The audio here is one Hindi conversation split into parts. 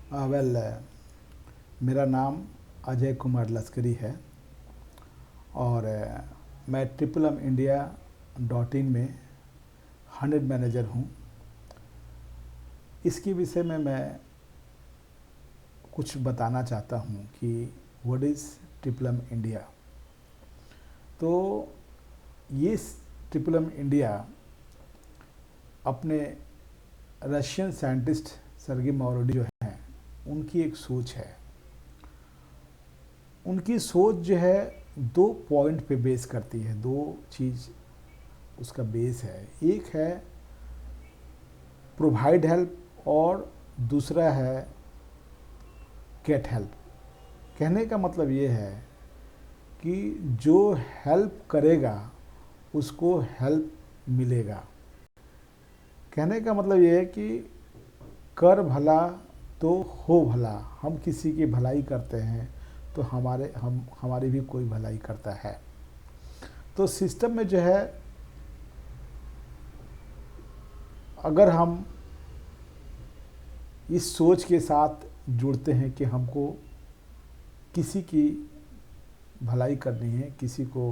वेल, मेरा नाम अजय कुमार लश्करी है और मैं INNIA.in में 100 मैनेजर हूँ। इसके विषय में मैं कुछ बताना चाहता हूँ कि व्हाट इज़ INNIA। तो ये INNIA अपने रशियन साइंटिस्ट सर्गी मावरोडी जो हैं उनकी एक सोच है। उनकी सोच जो है 2 पॉइंट पे बेस करती है, 2 चीज़ उसका बेस है। एक है प्रोवाइड हेल्प और दूसरा है गेट हेल्प। कहने का मतलब ये है कि जो हेल्प करेगा उसको हेल्प मिलेगा। कहने का मतलब ये है कि कर भला तो हो भला। हम किसी की भलाई करते हैं तो हमारी भी कोई भलाई करता है। तो सिस्टम में जो है, अगर हम इस सोच के साथ जुड़ते हैं कि हमको किसी की भलाई करनी है, किसी को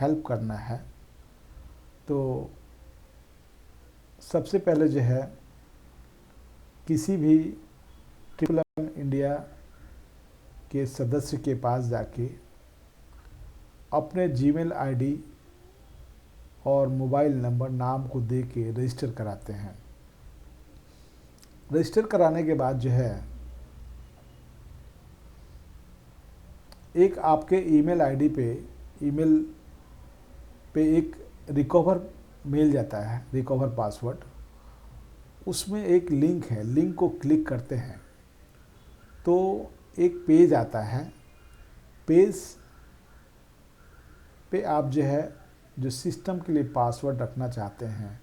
हेल्प करना है, तो सबसे पहले जो है किसी भी INNIA के सदस्य के पास जाके अपने जीमेल आईडी और मोबाइल नंबर नाम को दे के रजिस्टर कराते हैं। रजिस्टर कराने के बाद जो है एक आपके ईमेल पे एक रिकवर मेल जाता है, रिकवर पासवर्ड। उसमें एक लिंक है, लिंक को क्लिक करते हैं तो एक पेज आता है। पेज पे आप जो है जो सिस्टम के लिए पासवर्ड रखना चाहते हैं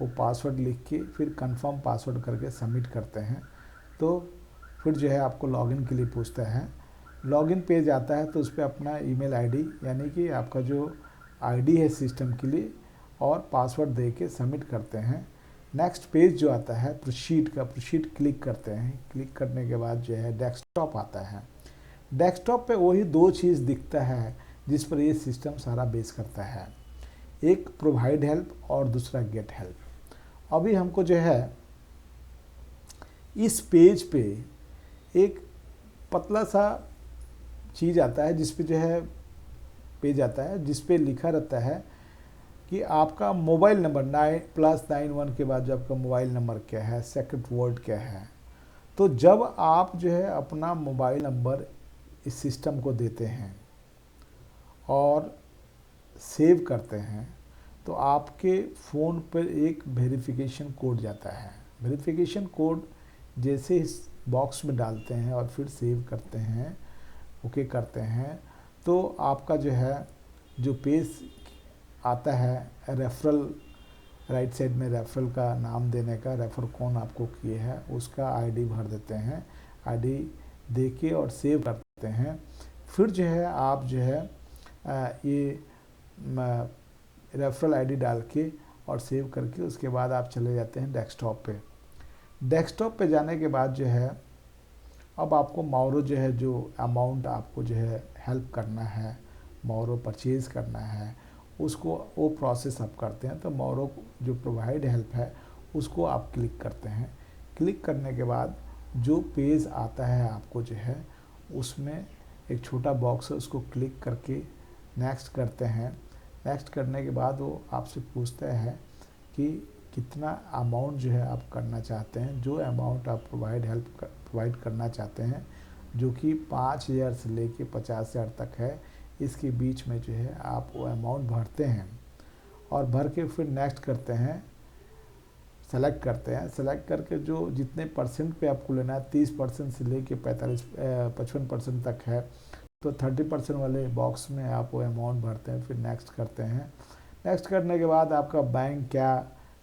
वो पासवर्ड लिख के फिर कंफर्म पासवर्ड करके सबमिट करते हैं। तो फिर जो है आपको लॉगिन के लिए पूछता है। लॉगिन पेज आता है तो उस पर अपना ईमेल आईडी यानी कि आपका जो आईडी है सिस्टम के लिए और पासवर्ड दे के सबमिट करते हैं। नेक्स्ट पेज जो आता है प्रोसीड क्लिक करते हैं। क्लिक करने के बाद जो है डेस्कटॉप आता है। डेस्कटॉप पे वही 2 चीज़ दिखता है जिस पर ये सिस्टम सारा बेस करता है, एक प्रोवाइड हेल्प और दूसरा गेट हेल्प। अभी हमको जो है इस पेज पे एक पतला सा चीज़ आता है जिस पे जो है पेज आता है जिस पे लिखा रहता है कि आपका मोबाइल नंबर +91 के बाद जो आपका मोबाइल नंबर क्या है, सेकंड वर्ड क्या है। तो जब आप जो है अपना मोबाइल नंबर इस सिस्टम को देते हैं और सेव करते हैं तो आपके फ़ोन पर एक वेरिफिकेशन कोड जाता है। वेरिफिकेशन कोड जैसे इस बॉक्स में डालते हैं और फिर सेव करते हैं, ओके करते हैं, तो आपका जो है जो पेज आता है रेफरल, राइट साइड में रेफरल का नाम देने का, रेफर कौन आपको किए है उसका आईडी भर देते हैं। आईडी दे के और सेव करते हैं। फिर जो है आप जो है ये रेफरल आईडी डाल के और सेव करके उसके बाद आप चले जाते हैं डेस्कटॉप पे। डेस्कटॉप पे जाने के बाद जो है अब आपको माउरो जो है जो अमाउंट आपको जो है हेल्प करना है, माउरो परचेज़ करना है, उसको वो प्रोसेस आप करते हैं। तो माउरो जो प्रोवाइड हेल्प है उसको आप क्लिक करते हैं। क्लिक करने के बाद जो पेज आता है आपको जो है उसमें एक छोटा बॉक्स है, उसको क्लिक करके नेक्स्ट करते हैं। नेक्स्ट करने के बाद वो आपसे पूछता है कि कितना अमाउंट जो है आप करना चाहते हैं। जो अमाउंट आप प्रोवाइड करना चाहते हैं जो कि 5,000 से लेके 50,000 तक है, इसके बीच में जो है आप वो अमाउंट भरते हैं और भर के फिर नेक्स्ट करते हैं, सेलेक्ट करते हैं। सेलेक्ट करके जो जितने परसेंट पे आपको लेना है 30% से लेके 55% तक है तो 30% वाले बॉक्स में आप वो अमाउंट भरते हैं, फिर नेक्स्ट करते हैं। नेक्स्ट करने के बाद आपका बैंक क्या,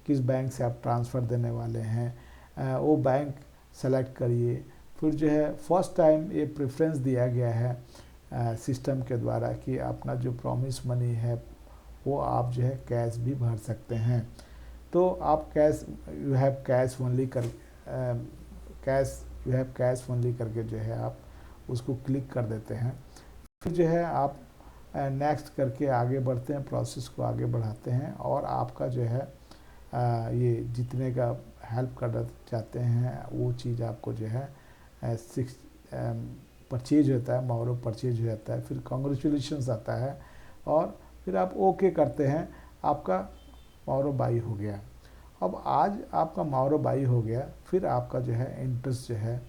किस बैंक से आप ट्रांसफ़र देने वाले हैं वो बैंक सेलेक्ट करिए। फिर जो है फर्स्ट टाइम ये प्रेफरेंस दिया गया है सिस्टम के द्वारा कि अपना जो प्रॉमिस मनी है वो आप जो है कैश भी भर सकते हैं। तो आप cash, you have cash only कर cash you have cash only करके जो है आप उसको क्लिक कर देते हैं। फिर जो है आप नेक्स्ट करके आगे बढ़ते हैं, प्रोसेस को आगे बढ़ाते हैं और आपका जो है ये जितने का हेल्प करना चाहते हैं वो चीज़ आपको जो है सिक्स परचेज होता है, माउरो परचेज हो जाता है। फिर कॉन्ग्रेचुलेशंस आता है और फिर आप ओके करते हैं, आपका माउरो बाई हो गया। अब आज आपका माउरो बाई हो गया, फिर आपका जो है इंटरेस्ट जो है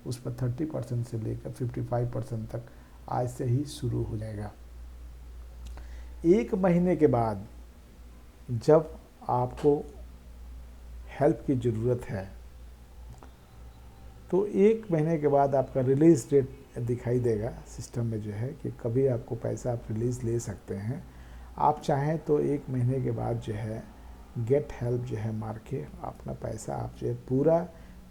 उस पर 30% से लेकर 55% तक आज से ही शुरू हो जाएगा। 1 महीने के बाद जब आपको हेल्प की ज़रूरत है तो 1 महीने के बाद आपका रिलीज़ डेट दिखाई देगा सिस्टम में जो है कि कभी आपको पैसा आप रिलीज़ ले सकते हैं। आप चाहें तो 1 महीने के बाद जो है गेट हेल्प जो है मार के अपना पैसा आप जो है पूरा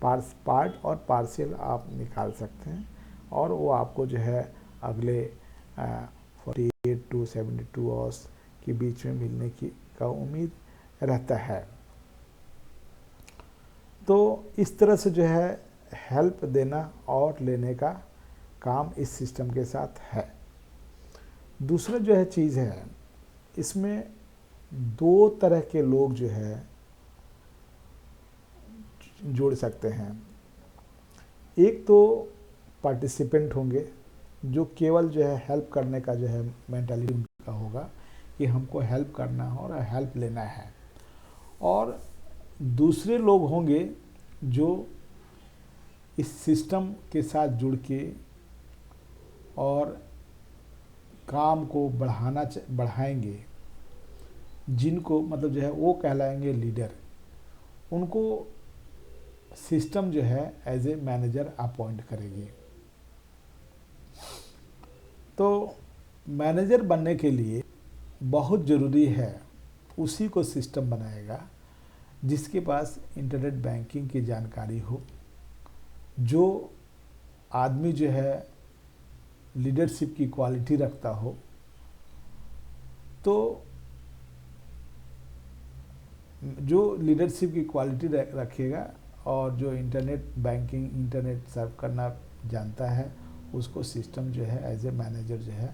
पार्ट और पार्शियल आप निकाल सकते हैं और वो आपको जो है अगले 48 to 72 आवर्स के बीच में मिलने की का उम्मीद रहता है। तो इस तरह से जो है हेल्प देना और लेने का काम इस सिस्टम के साथ है। दूसरा जो है चीज़ है, इसमें 2 तरह के लोग जो है जुड़ सकते हैं। एक तो पार्टिसिपेंट होंगे जो केवल जो है हेल्प करने का जो है मेंटालिटी उनका होगा कि हमको हेल्प करना है और हेल्प लेना है, और दूसरे लोग होंगे जो इस सिस्टम के साथ जुड़ के और काम को बढ़ाएंगे, जिनको मतलब जो है वो कहलाएंगे लीडर। उनको सिस्टम जो है एज ए मैनेजर अपॉइंट करेगी। तो मैनेजर बनने के लिए बहुत ज़रूरी है उसी को सिस्टम बनाएगा जिसके पास इंटरनेट बैंकिंग की जानकारी हो, जो आदमी जो है लीडरशिप की क्वालिटी रखता हो। तो जो लीडरशिप की क्वालिटी रखेगा और जो इंटरनेट बैंकिंग इंटरनेट सर्व करना जानता है, उसको सिस्टम जो है एज ए मैनेजर जो है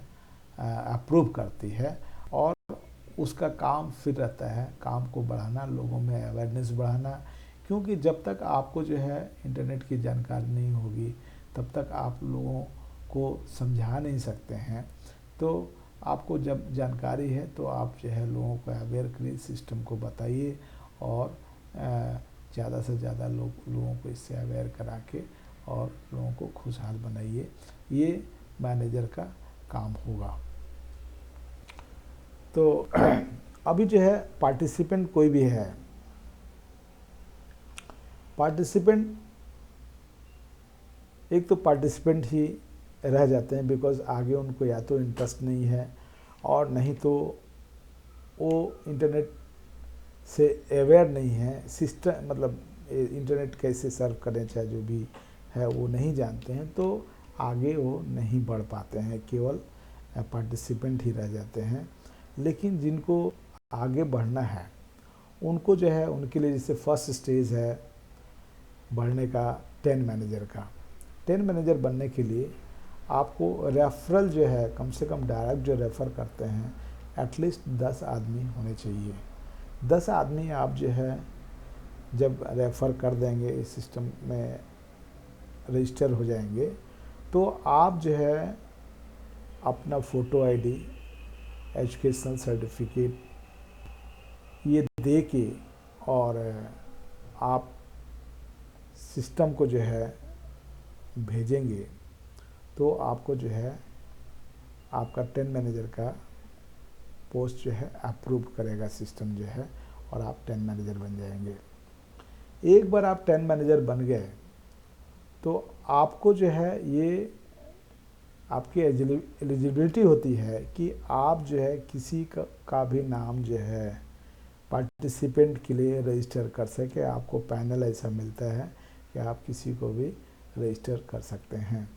अप्रूव करती है और उसका काम फिर रहता है काम को बढ़ाना, लोगों में अवेयरनेस बढ़ाना। क्योंकि जब तक आपको जो है इंटरनेट की जानकारी नहीं होगी तब तक आप लोगों को समझा नहीं सकते हैं। तो आपको जब जानकारी है तो आप जो है लोगों को अवेयर करिए, सिस्टम को बताइए और ज़्यादा से ज़्यादा लोगों को इससे अवेयर करा के और लोगों को खुशहाल बनाइए। ये मैनेजर का काम होगा। तो अभी जो है पार्टिसिपेंट कोई भी है, पार्टिसिपेंट एक तो पार्टिसिपेंट ही रह जाते हैं बिकॉज़ आगे उनको या तो इंटरेस्ट नहीं है और नहीं तो वो इंटरनेट से अवेयर नहीं है, सिस्टम मतलब इंटरनेट कैसे सर्व करें चाहे जो भी है वो नहीं जानते हैं, तो आगे वो नहीं बढ़ पाते हैं, केवल पार्टिसिपेंट ही रह जाते हैं। लेकिन जिनको आगे बढ़ना है उनको जो है उनके लिए जैसे फर्स्ट स्टेज है बढ़ने का 10 मैनेजर का। 10 मैनेजर बनने के लिए आपको रेफरल जो है कम से कम डायरेक्ट जो रेफ़र करते हैं एटलीस्ट 10 आदमी होने चाहिए। 10 आदमी आप जो है जब रेफ़र कर देंगे, इस सिस्टम में रजिस्टर हो जाएंगे, तो आप जो है अपना फ़ोटो आईडी, एजुकेशनल सर्टिफिकेट ये दे के और आप सिस्टम को जो है भेजेंगे तो आपको जो है आपका 10 मैनेजर का पोस्ट जो है अप्रूव करेगा सिस्टम जो है और आप 10 मैनेजर बन जाएंगे। एक बार आप 10 मैनेजर बन गए तो आपको जो है ये आपकी एलिजिबिलिटी होती है कि आप जो है किसी का भी नाम जो है पार्टिसिपेंट के लिए रजिस्टर कर सके। आपको पैनल ऐसा मिलता है कि आप किसी को भी रजिस्टर कर सकते हैं।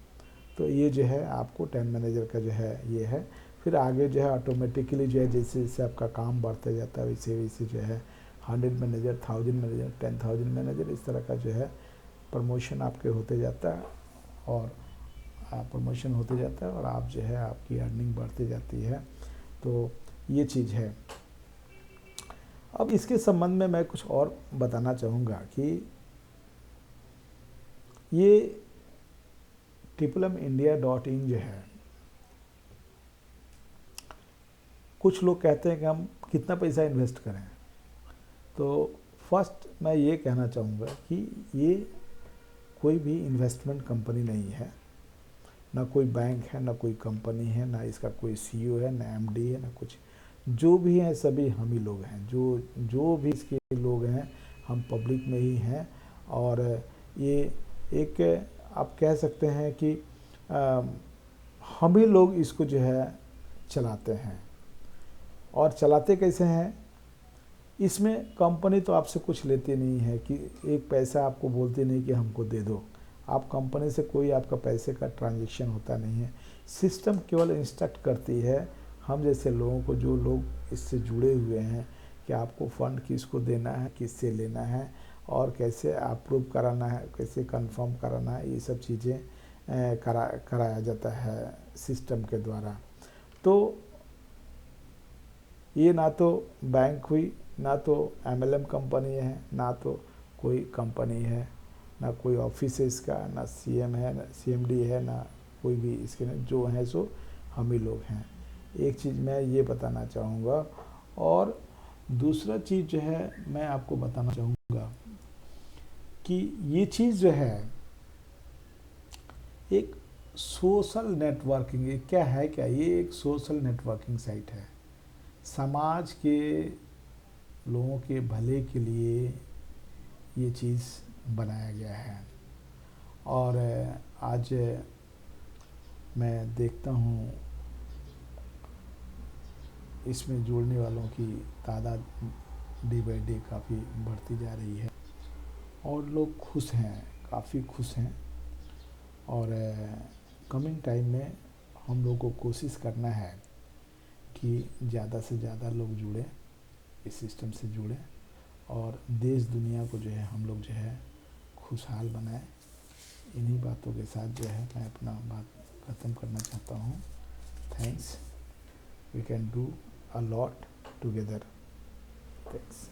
तो ये जो है आपको 10 मैनेजर का जो है ये है। फिर आगे जो है ऑटोमेटिकली जो है जैसे जैसे आपका काम बढ़ता जाता है वैसे वैसे जो है 100 मैनेजर, 1000 मैनेजर, 10,000 मैनेजर, इस तरह का जो है प्रमोशन आपके होते जाता है और प्रमोशन होते जाता है और आप जो है आपकी अर्निंग बढ़ती जाती है। तो ये चीज़ है। अब इसके संबंध में मैं कुछ और बताना चाहूँगा कि ये TMMindia.in जो है, कुछ लोग कहते हैं कि हम कितना पैसा इन्वेस्ट करें। तो फर्स्ट मैं ये कहना चाहूँगा कि ये कोई भी इन्वेस्टमेंट कंपनी नहीं है, ना कोई बैंक है, ना कोई कंपनी है, ना इसका कोई CEO है, ना MD है, ना कुछ। जो भी हैं सभी हम ही लोग हैं, जो भी इसके लोग हैं हम पब्लिक में ही हैं। और ये एक आप कह सकते हैं कि हम ही लोग इसको जो है चलाते हैं। और चलाते कैसे हैं, इसमें कंपनी तो आपसे कुछ लेती नहीं है कि एक पैसा आपको बोलती नहीं कि हमको दे दो। आप कंपनी से कोई आपका पैसे का ट्रांजैक्शन होता नहीं है। सिस्टम केवल इंस्ट्रक्ट करती है हम जैसे लोगों को, जो लोग इससे जुड़े हुए हैं, कि आपको फ़ंड किसको देना है, किससे लेना है और कैसे अप्रूव कराना है, कैसे कंफर्म कराना है, ये सब चीज़ें कराया जाता है सिस्टम के द्वारा। तो ये ना तो बैंक हुई, ना तो MLM कंपनी है, ना तो कोई कंपनी है, ना कोई ऑफिस है इसका, ना CM है, ना CMD है, ना कोई भी इसके, जो है सो हम ही लोग हैं। एक चीज़ मैं ये बताना चाहूँगा। और दूसरा चीज़ जो है मैं आपको बताना चाहूँगा कि ये चीज़ जो है एक सोशल नेटवर्किंग, ये क्या है, क्या ये एक सोशल नेटवर्किंग साइट है। समाज के लोगों के भले के लिए ये चीज़ बनाया गया है। और आज मैं देखता हूँ इसमें जुड़ने वालों की तादाद डे बाई डे काफ़ी बढ़ती जा रही है और लोग खुश हैं, काफ़ी खुश हैं। और कमिंग टाइम में हम लोग को कोशिश करना है कि ज़्यादा से ज़्यादा लोग जुड़ें, इस सिस्टम से जुड़ें और देश दुनिया को जो है हम लोग जो है खुशहाल बनाएं। इन्हीं बातों के साथ जो है मैं अपना बात ख़त्म करना चाहता हूँ। Thanks. We can do a lot together. Thanks.